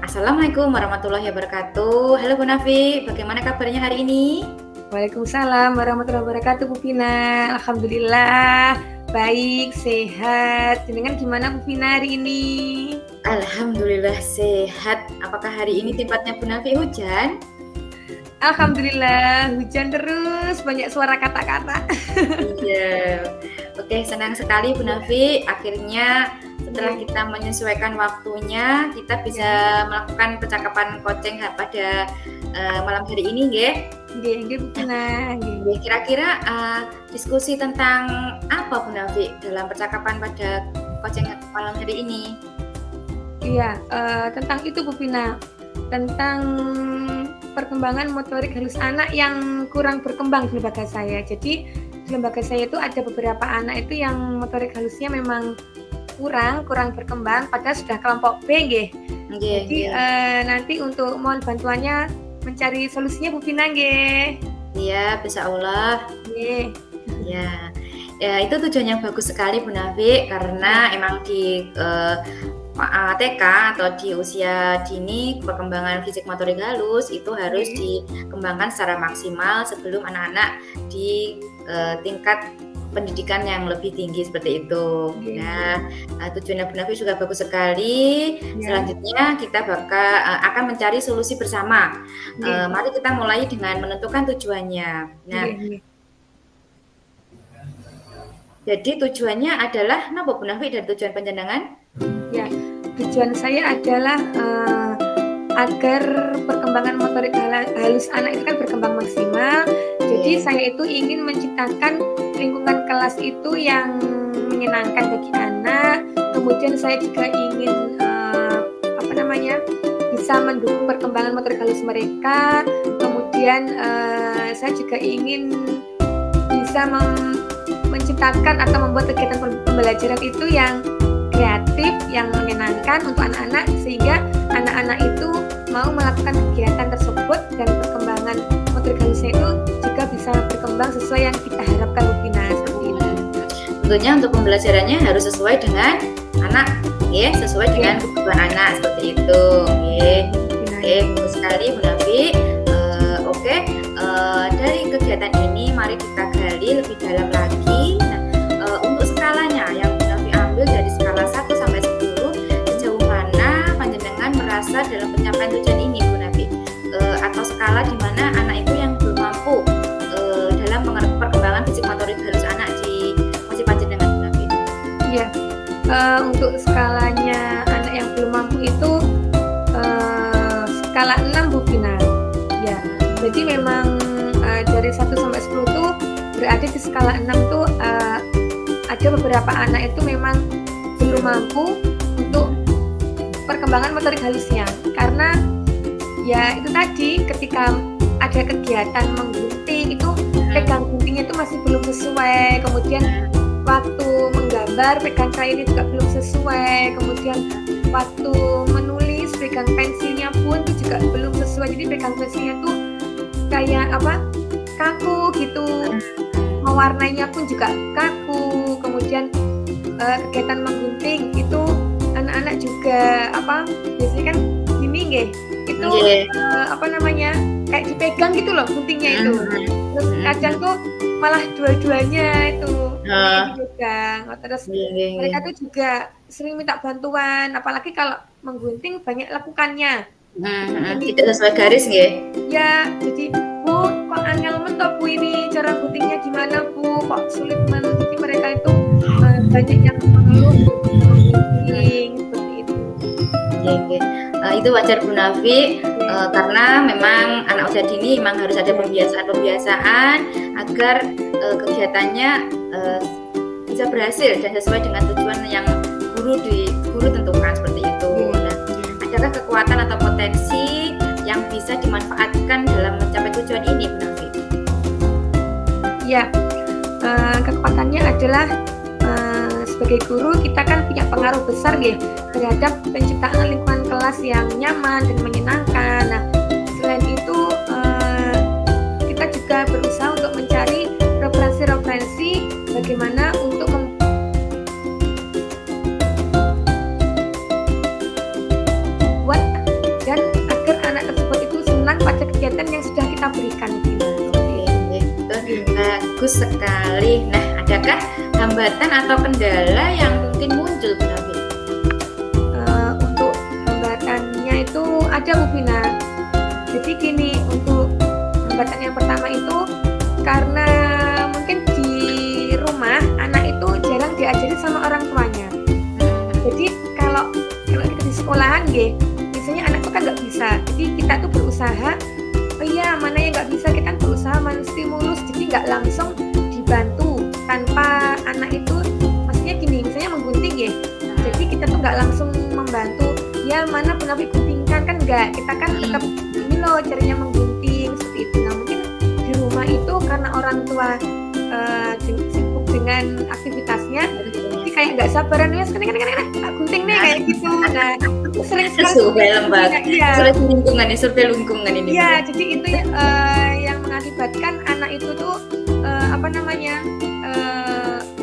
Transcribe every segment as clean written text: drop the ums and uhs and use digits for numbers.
Assalamualaikum warahmatullahi wabarakatuh. Halo Bu Nafi, bagaimana kabarnya hari ini? Waalaikumsalam warahmatullahi wabarakatuh, Bu Vina. Alhamdulillah, baik, sehat. Jenengan gimana, Bu Vina, hari ini? Alhamdulillah sehat. Apakah hari ini tempatnya Bu Nafi hujan? Alhamdulillah, hujan terus, banyak suara kata-kata. Iya. Oke, senang sekali Bu Nafi. Akhirnya setelah kita menyesuaikan waktunya, kita bisa melakukan percakapan koceng pada malam hari ini, nggih? Nggih, Bu Vina. Kira-kira diskusi tentang apa Bu Nafi dalam percakapan pada koceng malam hari ini? Iya, tentang itu Bu Vina, tentang perkembangan motorik halus anak yang kurang berkembang di lembaga saya. Jadi di lembaga saya itu ada beberapa anak itu yang motorik halusnya memang kurang berkembang, padahal sudah kelompok B, nggih. Jadi nanti untuk mohon bantuannya mencari solusinya Bu Vina, nggih. Iya, bisa Allah. Nggih. Ya, itu tujuan yang bagus sekali Bu Nafi, karena emang di TK atau di usia dini perkembangan fisik motorik halus itu harus dikembangkan secara maksimal sebelum anak-anak di tingkat pendidikan yang lebih tinggi seperti itu. Nah, tujuannya Bu Nafi juga bagus sekali. Selanjutnya kita akan mencari solusi bersama. Mari kita mulai dengan menentukan tujuannya. Nah, jadi tujuannya adalah apa Bu Nafi dari tujuan panjenengan? Ya, tujuan saya adalah agar perkembangan motorik halus anak itu kan berkembang maksimal. Jadi saya itu ingin menciptakan lingkungan kelas itu yang menyenangkan bagi anak. Kemudian saya juga ingin bisa mendukung perkembangan motorik halus mereka. Kemudian saya juga ingin bisa menciptakan atau membuat kegiatan pembelajaran itu yang kreatif, yang menyenangkan untuk anak-anak, sehingga anak-anak itu mau melakukan kegiatan tersebut dan perkembangan motorik halusnya itu juga bisa berkembang sesuai yang kita harapkan, Bu Vina, seperti itu. Tentunya untuk pembelajarannya harus sesuai dengan anak, ya, sesuai dengan kebutuhan anak seperti itu. Oke, bagus sekali Bu Nafi. Dari kegiatan ini mari kita gali lebih dalam lagi. Nah, untuk skalanya yang Bu Nafi ambil dari skala 1 sampai 10, sejauh mana panjenengan merasa dalam pencapaian tujuan ini Bu Nafi? Atau skala di mana anak itu yang belum mampu dalam perkembangan fisik motorik halus anak di posisi panjenengan Bu Nafi? Iya, untuk skalanya anak yang belum mampu itu skala 6 Bu Vina. Ya, jadi memang dari 1 sampai 10 itu berada di skala 6 tuh ada beberapa anak itu memang belum mampu untuk perkembangan motorik halusnya, karena ya itu tadi ketika ada kegiatan menggunting itu pegang guntingnya itu masih belum sesuai, kemudian waktu menggambar pegang kainnya juga belum sesuai, kemudian waktu menulis pegang pensilnya pun itu juga belum sesuai, jadi pegang pensilnya tuh kayak kaku gitu, mewarnainya pun juga kaku. Kemudian kegiatan menggunting itu anak-anak juga biasanya kan gini nggih, itu kayak dipegang gitu loh guntingnya itu. Terus kadang tuh malah dua-duanya itu dipegang. Terus mereka tuh juga sering minta bantuan, apalagi kalau menggunting banyak lekukannya. Tidak sesuai garis nggih? Ya, jadi Bu, kok angel mentok Bu, ini cara guntingnya gimana Bu, kok sulit banget. Jadi mereka itu banyak yang mengeluh menggunting seperti itu. Itu wajar Bu Nafi, karena memang anak usia dini memang harus ada pembiasaan agar kegiatannya bisa berhasil dan sesuai dengan tujuan yang guru tentukan seperti itu. Nah, adakah kekuatan atau potensi yang bisa dimanfaatkan dalam mencapai tujuan ini Bu Nafi? Ya, kekuatannya adalah sebagai guru kita kan punya pengaruh besar ya terhadap penciptaan lingkungan kelas yang nyaman dan menyenangkan. Nah, selain itu kita juga berusaha untuk mencari referensi bagaimana untuk membuat bagus sekali. Nah, adakah hambatan atau kendala yang mungkin muncul, Bu Nafi? Untuk hambatannya itu ada, Bu Vina. Jadi gini, untuk hambatan yang pertama itu karena mungkin di rumah anak itu jarang diajari sama orang tuanya. Jadi kalau kita di sekolahan biasanya anak tuh kan nggak bisa. Jadi kita tuh berusaha, oh iya mana yang nggak bisa, kita berusaha menstimulus. Jadi nggak langsung dibantu tanpa anak itu, maksudnya gini, misalnya menggunting jadi kita tuh nggak langsung membantu, ya mana Bu Nafi guntingkan, kan nggak, kita kan tetap ini loh caranya menggunting seperti itu. Nah mungkin di rumah itu karena orang tua sibuk dengan aktivitasnya, jadi kayak nggak sabaran, ya sekarang gunting nih kayak gitu. Nah itu sering sekali survei lembaga, survei lingkungan ini. Iya, jadi itu yang mengakibatkan anak itu tuh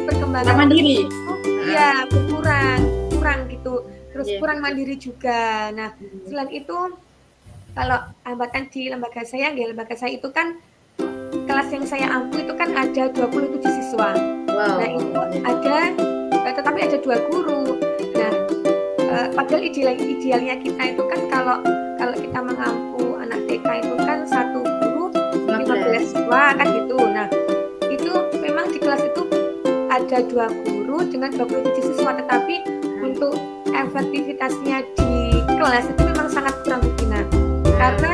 perkembangan mandiri. Iya, kurang gitu. Terus kurang mandiri juga. Nah, selain itu kalau hambatan di lembaga saya itu kan kelas yang saya ampu itu kan ada 27 siswa. Wow. Nah, itu tetapi ada 2 guru. Nah, padahal idealnya kita itu kan kalau kita mengampu anak TK itu kan 1 guru 15 siswa kan gitu. Nah, itu memang di kelas itu ada 2 guru dengan 27 siswa, tetapi untuk efektivitasnya di kelas itu memang sangat kurang berguna. Karena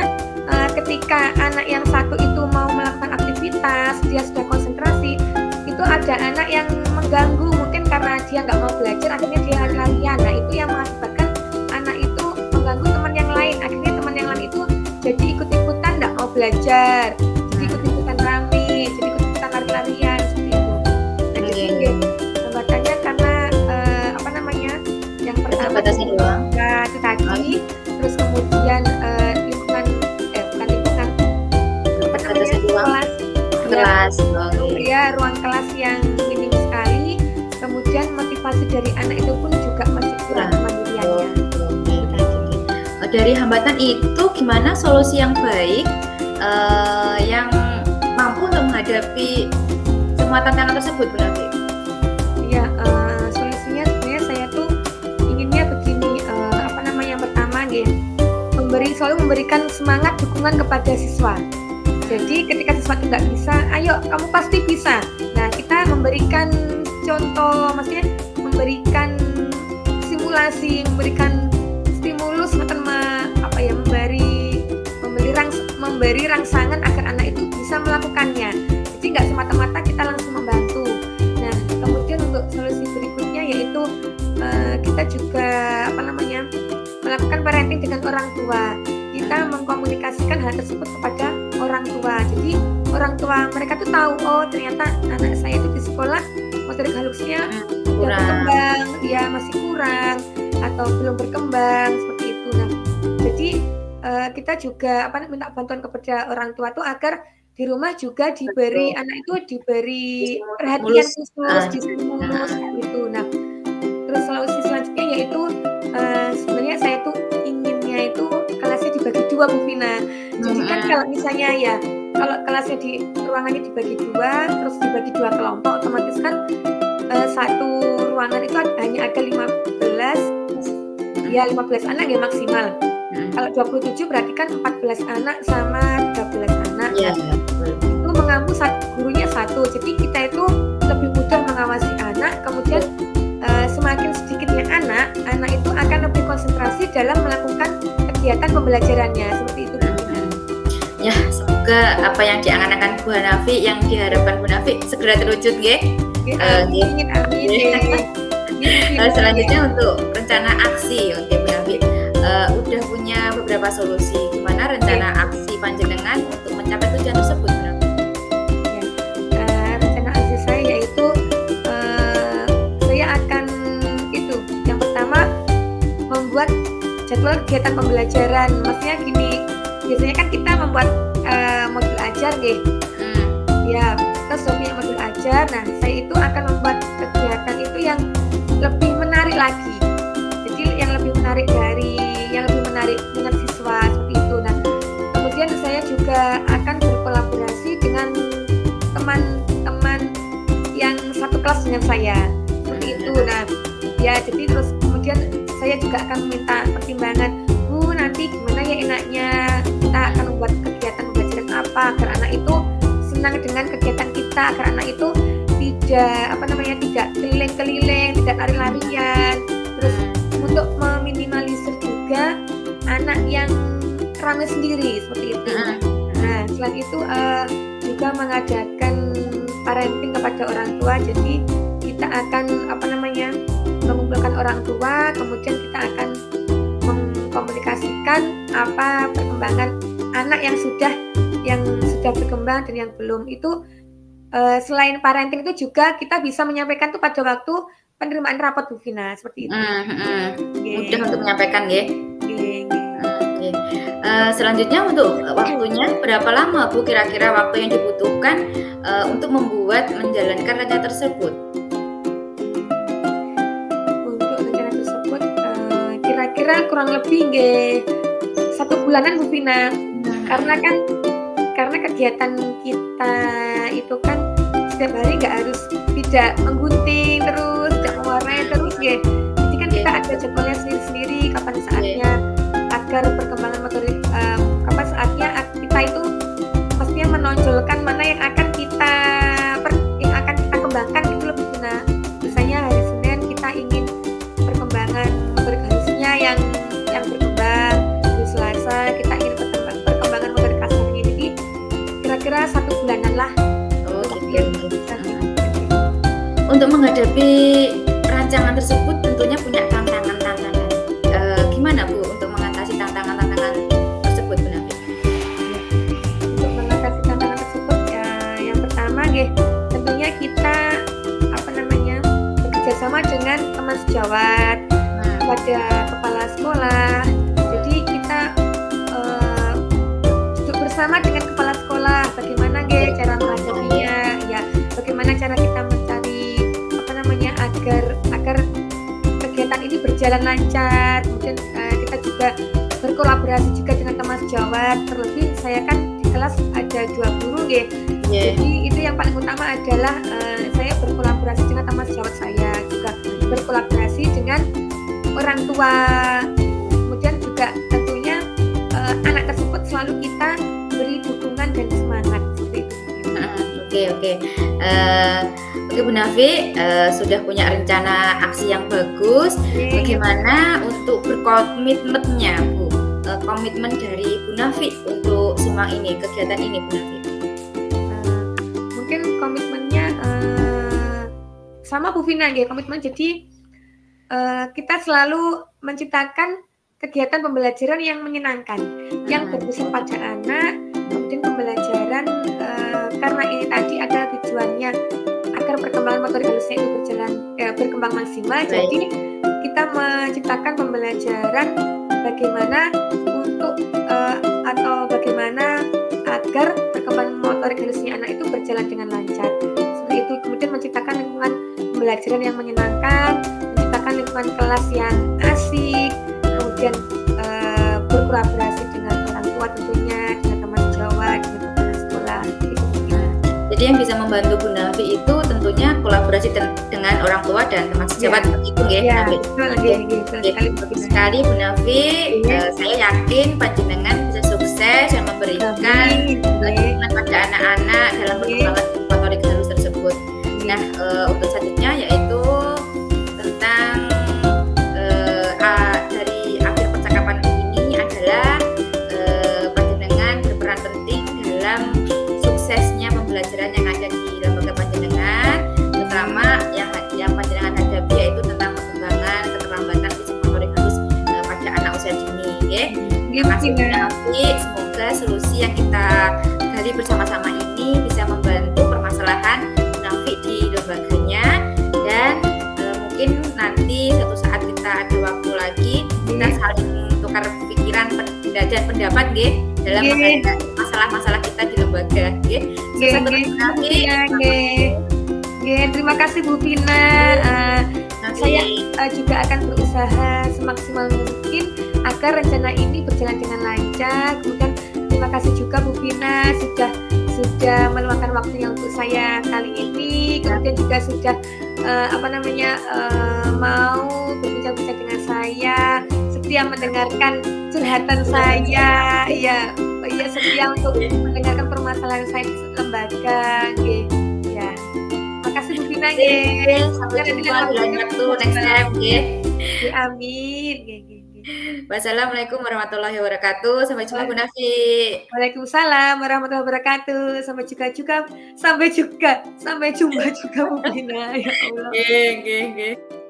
ketika anak yang satu itu mau melakukan aktivitas, dia sudah konsentrasi, itu ada anak yang mengganggu, mungkin karena dia nggak mau belajar, akhirnya dia lari-larian. Nah, itu yang mengakibatkan anak itu mengganggu teman yang lain. Akhirnya teman yang lain itu jadi ikut-ikutan nggak mau belajar, jadi ikut-ikutan rame, jadi ikut-ikutan lari-larian seperti itu. Nah, jadi hambatannya karena yang pertama itu tadi, terus kemudian kelas, ruang kelas yang minim sekali, kemudian motivasi dari anak itu pun juga masih kurang kemandiriannya. Dari hambatan itu gimana solusi yang baik yang mampu untuk menghadapi semua tantangan tersebut, Bu Nafi? Iya, solusinya sebenarnya saya tuh inginnya begini, yang pertama selalu memberikan semangat dukungan kepada siswa. Jadi ketika siswa itu nggak bisa, ayo kamu pasti bisa. Nah, kita memberikan contoh, maksudnya memberikan simulasi, memberikan stimulus, memberi rangsangan agar anak itu bisa melakukannya. Jadi nggak semata-mata kita langsung membantu. Nah, kemudian untuk solusi berikutnya yaitu kita juga melakukan parenting dengan orang tua. Kita mengkomunikasikan hal tersebut kepada orang tua. Jadi orang tua mereka tuh tahu, oh ternyata anak saya itu di sekolah motorik halusnya berkembang, ya masih kurang atau belum berkembang seperti itu. Nah, jadi kita juga minta bantuan kepada orang tua tuh agar di rumah juga diberi anak itu diberi perhatian khusus, distimulus gitu. Nah, terus solusi selanjutnya yaitu sebenarnya saya tuh inginnya itu kelasnya dibagi 2, Bu Vina. Jadi kan kalau misalnya kalau kelasnya di ruangannya dibagi 2, terus dibagi 2 kelompok, otomatis kan satu ruangan itu hanya ada 15 anak maksimal. Kalau 27 berarti kan 14 anak sama 13 anak. Itu mengampu gurunya 1. Jadi kita itu lebih mudah mengawasi anak. Kemudian semakin sedikitnya anak itu akan lebih konsentrasi dalam melakukan kegiatan pembelajarannya seperti itu. Ya, semoga apa yang diangan-angan Bu Nafi, yang diharapkan Bu Nafi segera terwujud, Amin. Selanjutnya untuk rencana aksi, Bu Nafi, udah punya beberapa solusi. Gimana rencana aksi panjenengan untuk mencapai tujuan tersebut, Bu Nafi? Rencana aksi saya yaitu saya akan yang pertama membuat jadwal kegiatan pembelajaran. Maksudnya gini, biasanya kan kita membuat modul ajar kita sudah punya modul ajar. Nah, saya itu akan membuat kegiatan itu yang lebih menarik lagi. Jadi yang lebih menarik dengan siswa seperti itu. Nah, kemudian saya juga akan berkolaborasi dengan teman-teman dengan saya. Seperti itu. Nah, ya jadi terus kemudian saya juga akan meminta pertimbangan, Bu, nanti gimana ya enaknya kita akan membuat kegiatan pembelajaran apa agar anak itu senang dengan kegiatan kita, agar anak itu tidak keliling-keliling, tidak lari-larian. Terus untuk meminimalisir juga anak yang ramai sendiri seperti itu. Nah, selain itu juga mengadakan parenting kepada orang tua. Jadi kita akan mengumpulkan orang tua, kemudian kita akan mengkomunikasikan apa perkembangan anak yang sudah berkembang dan yang belum. Itu selain parenting itu juga kita bisa menyampaikan tuh pada waktu penerimaan rapot Bu Vina, seperti itu. Mudah untuk menyampaikan ya. Selanjutnya untuk waktunya berapa lama Bu kira-kira waktu yang dibutuhkan untuk menjalankan rencana tersebut? Untuk rencana tersebut kira-kira kurang lebih 1 bulanan Bu Vina. Karena kegiatan kita itu kan setiap hari tidak menggunting terus, tidak mewarnai terus ya. Jadi kan kita ada jadwalnya sendiri-sendiri kapan saatnya agar perkembangan motorik, kapan saatnya kita itu pastinya menonjolkan mana yang akan kita kembangkan gitu loh Bu Vina. Misalnya hari Senin kita ingin perkembangan motorik halusnya yang berkembang, di Selasa kita ingin perkembangan motorik kasarnya. Jadi kira-kira 1 bulanan lah. Untuk menghadapi rancangan tersebut tentunya punya tantangan. Gimana Bu untuk mengatasi tantangan tersebut Bu Nafi? Untuk mengatasi tantangan tersebut ya, yang pertama tentunya kita bekerja sama dengan teman sejawat, pada kepala sekolah. Jadi kita duduk bersama dengan kepala sekolah, bagaimana cara menghadapinya, ya bagaimana cara kita mencari agar kegiatan ini berjalan lancar. Kemudian kita juga berkolaborasi juga dengan teman sejawat. Terlebih saya kan di kelas ada 2 guru Jadi itu yang paling utama adalah saya berkolaborasi dengan teman sejawat saya, juga berkolaborasi dengan orang tua. Kemudian juga tentunya anak tersebut selalu kita beri dukungan dan semangat seperti itu. Oke Bu Nafi, sudah punya rencana aksi yang bagus. Bagaimana untuk berkomitmennya Bu? Komitmen dari Bu Nafi untuk semua kegiatan ini Bu Nafi? Mungkin komitmennya sama Bu Vina komitmen. Jadi kita selalu menciptakan kegiatan pembelajaran yang menyenangkan, yang berkesan pada anak. Kemudian pembelajaran karena ini tadi ada tujuannya agar perkembangan motorik halusnya itu berkembang maksimal. Jadi kita menciptakan pembelajaran bagaimana agar perkembangan motorik halusnya anak itu berjalan dengan lancar. Seperti itu. Kemudian menciptakan lingkungan pembelajaran yang menyenangkan, menciptakan lingkungan kelas yang asik, kemudian berkolaborasi dengan orang tua tentunya, dengan teman sejawat, dengan kepala sekolah. Jadi yang bisa membantu Bu Nafi itu tentunya kolaborasi dengan orang tua dan teman sejawat seperti itu Bagus sekali Bu Nafi. Saya yakin panjenengan bisa sukses dan memberikan dukungan pada anak-anak dalam perkembangan motorik halus tersebut. Nah, untuk selanjutnya yaitu tentang dari akhir percakapan ini adalah panjenengan berperan penting dalam suksesnya pembelajaran yang ada di lembaga panjenengan, terutama yang panjenengan hadapi yaitu tentang perkembangan keterlambatan fisik motorik halus pada anak usia dini. Terima kasih Bu Nafi. Semoga solusi yang kita gali bersama-sama ini bisa membantu permasalahan Bu Nafi di lembaganya, dan mungkin nanti suatu saat kita ada waktu lagi kita saling tukar pikiran dan pendapat dalam menghadapi masalah-masalah kita di lembaga. Terima kasih Bu Vina. Saya juga akan berusaha semaksimal mungkin agar rencana ini berjalan dengan lancar. Kemudian terima kasih juga Bu Vina sudah meluangkan waktunya untuk saya kali ini. Kemudian juga sudah mau berbincang-bincang dengan saya, setia mendengarkan curhatan saya, iya setia untuk mendengarkan permasalahan saya di lembaga, nggih. Ya. Makasih Bu Vina nggih. Sampai jumpa di lain waktu next time nggih. Amin. Nggih. Wassalamualaikum warahmatullahi wabarakatuh. Sampai jumpa Bu Nafi. Waalaikumsalam warahmatullahi wabarakatuh. Sampai jumpa juga Bu Vina. Ya Allah. Nggih.